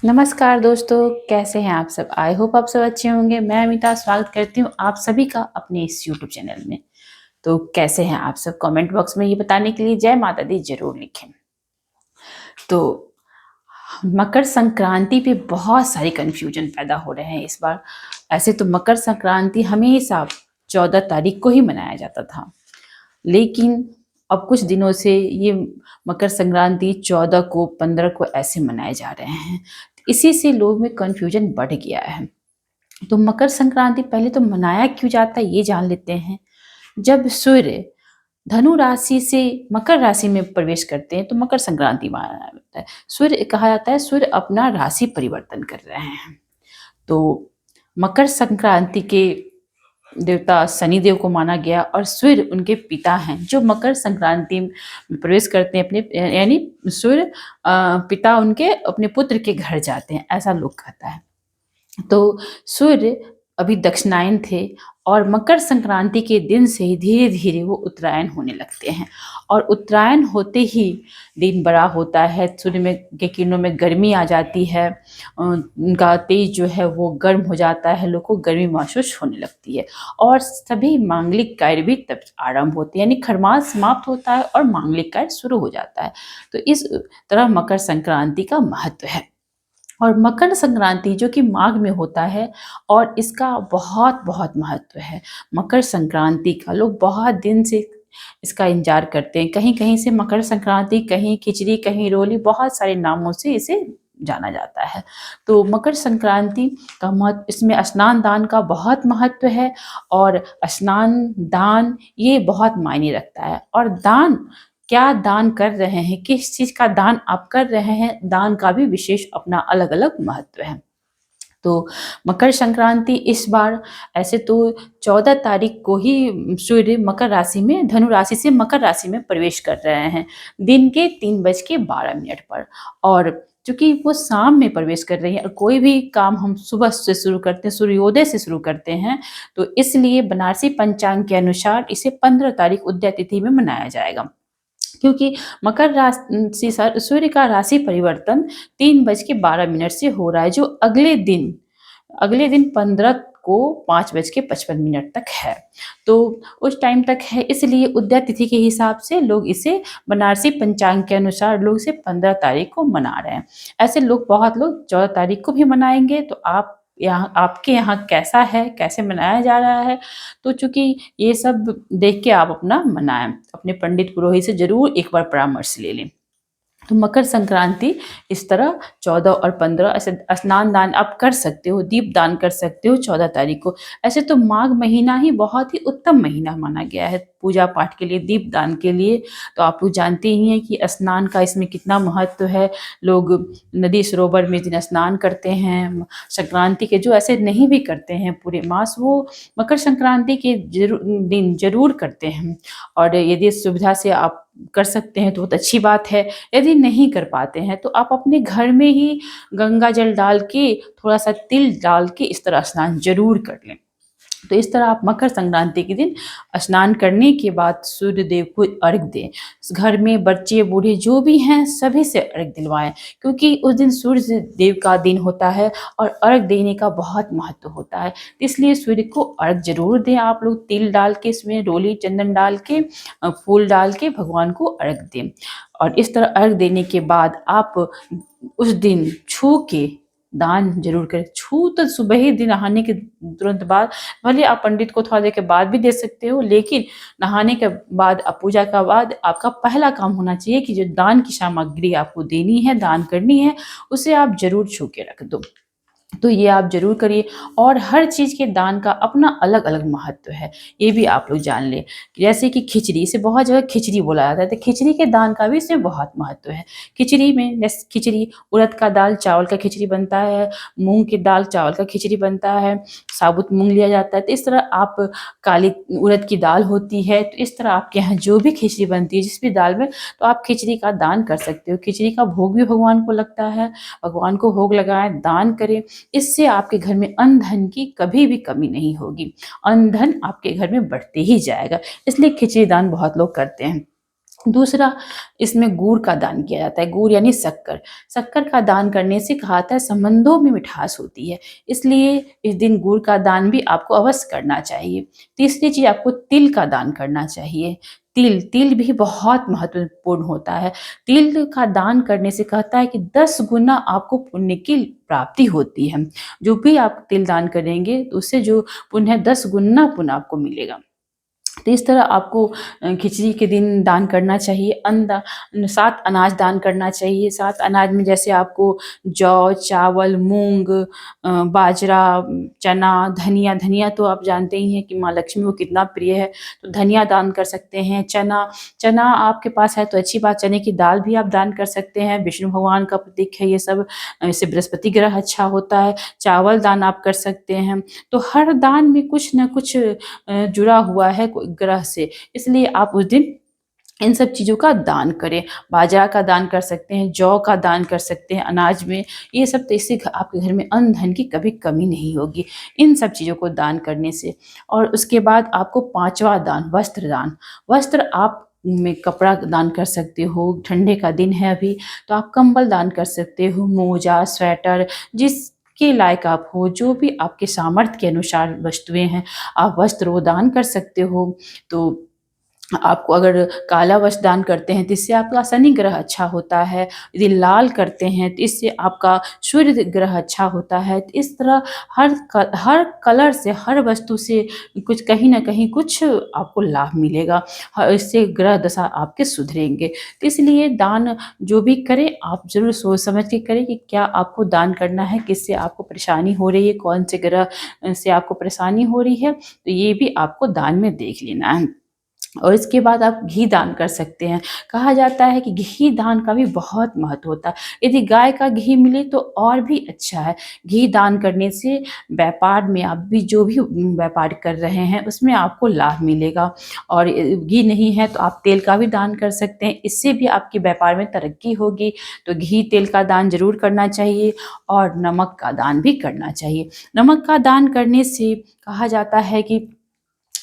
नमस्कार दोस्तों, कैसे हैं आप सब? आई होप आप सब अच्छे होंगे। मैं अमिता स्वागत करती हूँ आप सभी का अपने इस यूट्यूब चैनल में। तो कैसे हैं आप सब? कमेंट बॉक्स में ये बताने के लिए जय माता दी ज़रूर लिखें। तो मकर संक्रांति पे बहुत सारे कन्फ्यूजन पैदा हो रहे हैं इस बार। ऐसे तो मकर संक्रांति हमेशा 14 तारीख को ही मनाया जाता था, लेकिन अब कुछ दिनों से ये मकर संक्रांति 14 को, 15 को ऐसे मनाए जा रहे हैं। इसी से लोगों में कन्फ्यूजन बढ़ गया है। तो मकर संक्रांति पहले तो मनाया क्यों जाता है ये जान लेते हैं। जब सूर्य धनु राशि से मकर राशि में प्रवेश करते हैं तो मकर संक्रांति माना जाता है। सूर्य कहा जाता है सूर्य अपना राशि परिवर्तन कर रहे हैं। तो मकर संक्रांति के देवता शनिदेव को माना गया और सूर्य उनके पिता हैं जो मकर संक्रांति में प्रवेश करते हैं अपने, यानी सूर्य पिता उनके अपने पुत्र के घर जाते हैं, ऐसा लोग कहता है। तो सूर्य अभी दक्षिणायन थे और मकर संक्रांति के दिन से ही धीरे धीरे वो उत्तरायण होने लगते हैं और उत्तरायण होते ही दिन बड़ा होता है, सूर्य में के किरणों में गर्मी आ जाती है, उनका तेज जो है वो गर्म हो जाता है, लोग को गर्मी महसूस होने लगती है और सभी मांगलिक कार्य भी तब आरंभ होते हैं, यानी खरमास समाप्त होता है और मांगलिक कार्य शुरू हो जाता है। तो इस तरह मकर संक्रांति का महत्व है। और मकर संक्रांति जो कि माघ में होता है और इसका बहुत बहुत महत्व है। मकर संक्रांति का लोग बहुत दिन से इसका इंतजार करते हैं। कहीं कहीं से मकर संक्रांति, कहीं खिचड़ी, कहीं रोली, बहुत सारे नामों से इसे जाना जाता है। तो मकर संक्रांति का महत्व, इसमें स्नान दान का बहुत महत्व है और स्नान दान ये बहुत मायने रखता है। और दान, क्या दान कर रहे हैं, किस चीज़ का दान आप कर रहे हैं, दान का भी विशेष अपना अलग अलग महत्व है। तो मकर संक्रांति इस बार, ऐसे तो 14 तारीख को ही सूर्य मकर राशि में, धनु राशि से मकर राशि में प्रवेश कर रहे हैं दिन के 3:12 पर। और चूंकि वो शाम में प्रवेश कर रही है और कोई भी काम हम सुबह से शुरू करते हैं, सूर्योदय से शुरू करते हैं, तो इसलिए बनारसी पंचांग के अनुसार इसे 15 तारीख उदय तिथि में मनाया जाएगा। क्योंकि मकर राशि सूर्य का राशि परिवर्तन 3:12 से हो रहा है, जो अगले दिन 15 को 5:55 तक है। तो उस टाइम तक है, इसलिए उदय तिथि के हिसाब से लोग इसे, बनारसी पंचांग के अनुसार लोग इसे 15 तारीख को मना रहे हैं। ऐसे लोग, बहुत लोग 14 तारीख को भी मनाएंगे। तो आप यहाँ, आपके यहाँ कैसा है, कैसे मनाया जा रहा है, तो चूंकि ये सब देख के आप अपना मनाएं। अपने पंडित पुरोहित से जरूर एक बार परामर्श ले लें। तो मकर संक्रांति इस तरह 14 और 15 ऐसे स्नान दान आप कर सकते हो, दीप दान कर सकते हो 14 तारीख को। ऐसे तो माघ महीना ही बहुत ही उत्तम महीना माना गया है पूजा पाठ के लिए, दीप दान के लिए। तो आप लोग जानते ही हैं कि स्नान का इसमें कितना महत्व है। लोग नदी सरोवर में इस दिन स्नान करते हैं। संक्रांति के जो ऐसे नहीं भी करते हैं पूरे मास, वो मकर संक्रांति के दिन जरूर करते हैं। और यदि सुविधा से आप कर सकते हैं तो बहुत अच्छी बात है। यदि नहीं कर पाते हैं तो आप अपने घर में ही गंगा जल डाल के, थोड़ा सा तिल डाल के इस तरह स्नान जरूर कर लें। तो इस तरह आप मकर संक्रांति के दिन स्नान करने के बाद सूर्य देव को अर्घ दें। घर में बच्चे बूढ़े जो भी हैं सभी से अर्घ दिलवाएं, क्योंकि उस दिन सूर्य देव का दिन होता है और अर्घ देने का बहुत महत्व होता है। इसलिए सूर्य को अर्घ जरूर दें। आप लोग तिल डाल के, इसमें रोली चंदन डाल के, फूल डाल के भगवान को अर्घ दें। और इस तरह अर्घ देने के बाद आप उस दिन छू के दान जरूर करें। छू तो सुबह ही दिन नहाने के तुरंत बाद, भले आप पंडित को थोड़ा देर के बाद भी दे सकते हो, लेकिन नहाने के बाद, पूजा का बाद आपका पहला काम होना चाहिए कि जो दान की सामग्री आपको देनी है, दान करनी है, उसे आप जरूर छू के रख दो। तो ये आप जरूर करिए। और हर चीज़ के दान का अपना अलग अलग महत्व है, ये भी आप लोग जान लें। जैसे कि खिचड़ी, इसे बहुत जगह खिचड़ी बोला जाता है, तो खिचड़ी के दान का भी इसमें बहुत महत्व है। खिचड़ी में जैसे खिचड़ी, उड़द का दाल चावल का खिचड़ी बनता है, मूंग की दाल चावल का खिचड़ी बनता है, साबुत मूंग लिया जाता है। तो इस तरह आप, काली उड़द की दाल होती है, तो इस तरह आपके यहाँ जो भी खिचड़ी बनती है जिस भी दाल में, तो आप खिचड़ी का दान कर सकते हो। खिचड़ी का भोग भी भगवान को लगता है, भगवान को भोग लगाएं, दान करें। इससे आपके घर में अन्न धन की कभी भी कमी नहीं होगी, अन्न धन आपके घर में बढ़ते ही जाएगा। इसलिए खिचड़ी दान बहुत लोग करते हैं। दूसरा, इसमें गुड़ का दान किया जाता है। गुड़ यानी शक्कर। शक्कर का दान करने से कहा जाता है संबंधों में मिठास होती है, इसलिए इस दिन गुड़ का दान भी आपको अवश्य करना चाहिए। तीसरी चीज़, आपको तिल का दान करना चाहिए। तिल तिल भी बहुत महत्वपूर्ण होता है। तिल का दान करने से कहता है कि 10 गुना आपको पुण्य की प्राप्ति होती है। जो भी आप तिल दान करेंगे तो उससे जो पुण्य है 10 गुना पुण्य आपको मिलेगा। तो इस तरह आपको खिचड़ी के दिन दान करना चाहिए। 7 अनाज दान करना चाहिए। 7 अनाज में जैसे आपको जौ, चावल, मूँग, बाजरा, चना, धनिया। धनिया तो आप जानते ही हैं कि माँ लक्ष्मी को कितना प्रिय है, तो धनिया दान कर सकते हैं। चना चना आपके पास है तो अच्छी बात, चने की दाल भी आप दान कर सकते हैं। विष्णु भगवान का प्रतीक है ये सब, इससे बृहस्पति ग्रह अच्छा होता है। चावल दान आप कर सकते हैं। तो हर दान में कुछ न कुछ जुड़ा हुआ है ग्रह से, इसलिए आप उस दिन इन सब चीज़ों का दान करें। बाजरा का दान कर सकते हैं, जौ का दान कर सकते हैं अनाज में। ये सब, तो इससे आपके घर में अन्न धन की कभी कमी नहीं होगी इन सब चीज़ों को दान करने से। और उसके बाद आपको 5वां दान, वस्त्र दान। वस्त्र आप में कपड़ा दान कर सकते हो। ठंडे का दिन है अभी, तो आप कंबल दान कर सकते हो, मोजा, स्वेटर, जिसके लायक आप हो, जो भी आपके सामर्थ्य के अनुसार वस्तुएं हैं, आप वस्त्र वो दान कर सकते हो। तो आपको अगर काला वस्त्र दान करते हैं तो इससे आपका शनि ग्रह अच्छा होता है। यदि लाल करते हैं तो इससे आपका सूर्य ग्रह अच्छा होता है। तो इस तरह हर कलर से, हर वस्तु से कुछ कहीं न कहीं कुछ आपको लाभ मिलेगा। इससे ग्रह दशा आपके सुधरेंगे। तो इसलिए दान जो भी करें आप ज़रूर सोच समझ के करें कि क्या आपको दान करना है, किससे आपको परेशानी हो रही है, कौन से ग्रह से आपको परेशानी हो रही है, तो ये भी आपको दान में देख लेना है। और इसके बाद आप घी दान कर सकते हैं। कहा जाता है कि घी दान का भी बहुत महत्व होता है। यदि गाय का घी मिले तो और भी अच्छा है। घी दान करने से व्यापार में, आप भी जो भी व्यापार कर रहे हैं उसमें आपको लाभ मिलेगा। और घी नहीं है तो आप तेल का भी दान कर सकते हैं, इससे भी आपके व्यापार में तरक्की होगी। तो घी तेल का दान ज़रूर करना चाहिए। और नमक का दान भी करना चाहिए। नमक का दान करने से कहा जाता है कि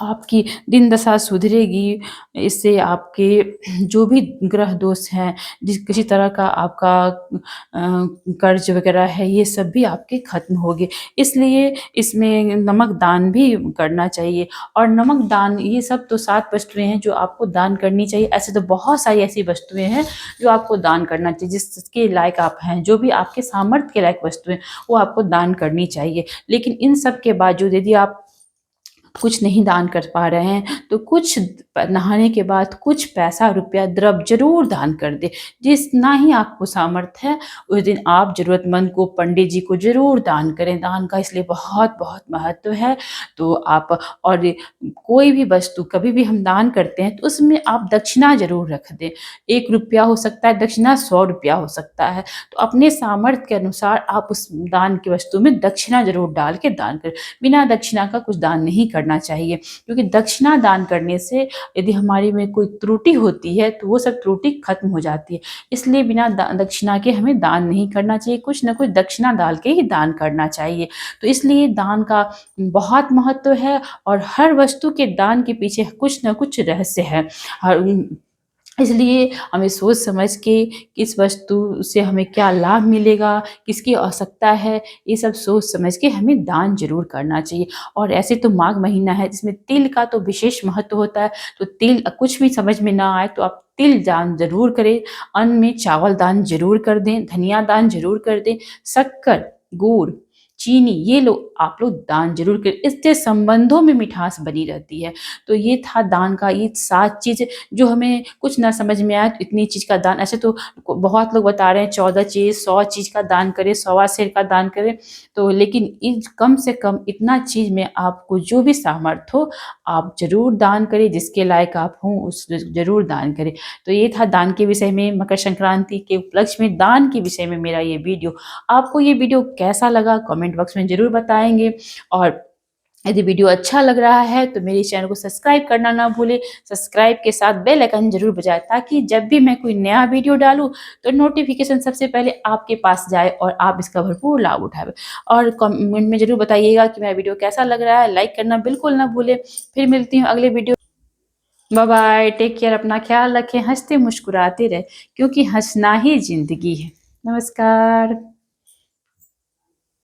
आपकी दिन दशा सुधरेगी। इससे आपके जो भी ग्रह दोष हैं, किसी तरह का आपका कर्ज वगैरह है, ये सब भी आपके खत्म होंगे। इसलिए इसमें नमक दान भी करना चाहिए। और नमक दान, ये सब तो 7 वस्तुएं हैं जो आपको दान करनी चाहिए। ऐसे तो बहुत सारी ऐसी वस्तुएं हैं जो आपको दान करना चाहिए, जिसके लायक आप हैं, जो भी आपके सामर्थ्य के लायक वस्तुएं, वो आपको दान करनी चाहिए। लेकिन इन सब के बावजूद यदि आप कुछ नहीं दान कर पा रहे हैं तो कुछ नहाने के बाद कुछ पैसा, रुपया, द्रव्य ज़रूर दान कर दें। जितना ही आपको सामर्थ्य है उस दिन आप ज़रूरतमंद को, पंडित जी को ज़रूर दान करें। दान का इसलिए बहुत बहुत महत्व है। तो आप, और कोई भी वस्तु कभी भी हम दान करते हैं तो उसमें आप दक्षिणा ज़रूर रख दें। 1 रुपया हो सकता है दक्षिणा, 100 रुपया हो सकता है। तो अपने सामर्थ्य के अनुसार आप उस दान की वस्तु में दक्षिणा ज़रूर डाल के दान करें। बिना दक्षिणा का कुछ दान नहीं करना चाहिए, क्योंकि दक्षिणा दान करने से यदि हमारी में कोई त्रुटि होती है तो वो सब त्रुटि खत्म हो जाती है। इसलिए बिना दक्षिणा के हमें दान नहीं करना चाहिए, कुछ न कुछ दक्षिणा डाल के ही दान करना चाहिए। तो इसलिए दान का बहुत महत्व है। और हर वस्तु के दान के पीछे कुछ न कुछ रहस्य है। हर इसलिए हमें सोच समझ के किस वस्तु से हमें क्या लाभ मिलेगा, किसकी आवश्यकता है, ये सब सोच समझ के हमें दान ज़रूर करना चाहिए। और ऐसे तो माघ महीना है जिसमें तिल का तो विशेष महत्व होता है। तो तिल, कुछ भी समझ में ना आए तो आप तिल दान ज़रूर करें। अन्न में चावल दान ज़रूर कर दें, धनिया दान ज़रूर कर दें, शक्कर, गुड़, चीनी, ये लो आप लोग दान ज़रूर करें। इससे संबंधों में मिठास बनी रहती है। तो ये था दान का, ये 7 चीज़ जो हमें कुछ ना समझ में आए तो इतनी चीज़ का दान। ऐसे तो बहुत लोग बता रहे हैं 14 चीज़, 100 चीज़ का दान करें, 100वां सेर का दान करें। तो लेकिन कम से कम इतना चीज़ में आपको जो भी सामर्थ्य हो आप ज़रूर दान करें। जिसके लायक आप हों उस ज़रूर दान करें। तो ये था दान के विषय में, मकर संक्रांति के उपलक्ष्य में दान के विषय में मेरा ये वीडियो। आपको ये वीडियो कैसा लगा कमेंट बॉक्स में ज़रूर बताएंगे। और यदि वीडियो अच्छा लग रहा है तो मेरे चैनल को सब्सक्राइब करना ना भूलें। सब्सक्राइब के साथ बेल आइकन ज़रूर बजाएं, ताकि जब भी मैं कोई नया वीडियो डालूं तो नोटिफिकेशन सबसे पहले आपके पास जाए और आप इसका भरपूर लाभ उठाएं। और कमेंट में ज़रूर बताइएगा कि मेरा वीडियो कैसा लग रहा है। लाइक करना बिल्कुल ना भूलें। फिर मिलती हूँ अगले video. Bye bye, take care, अपना ख्याल रखें, हंसते मुस्कुराते रहे, क्योंकि हंसना ही जिंदगी है। नमस्कार।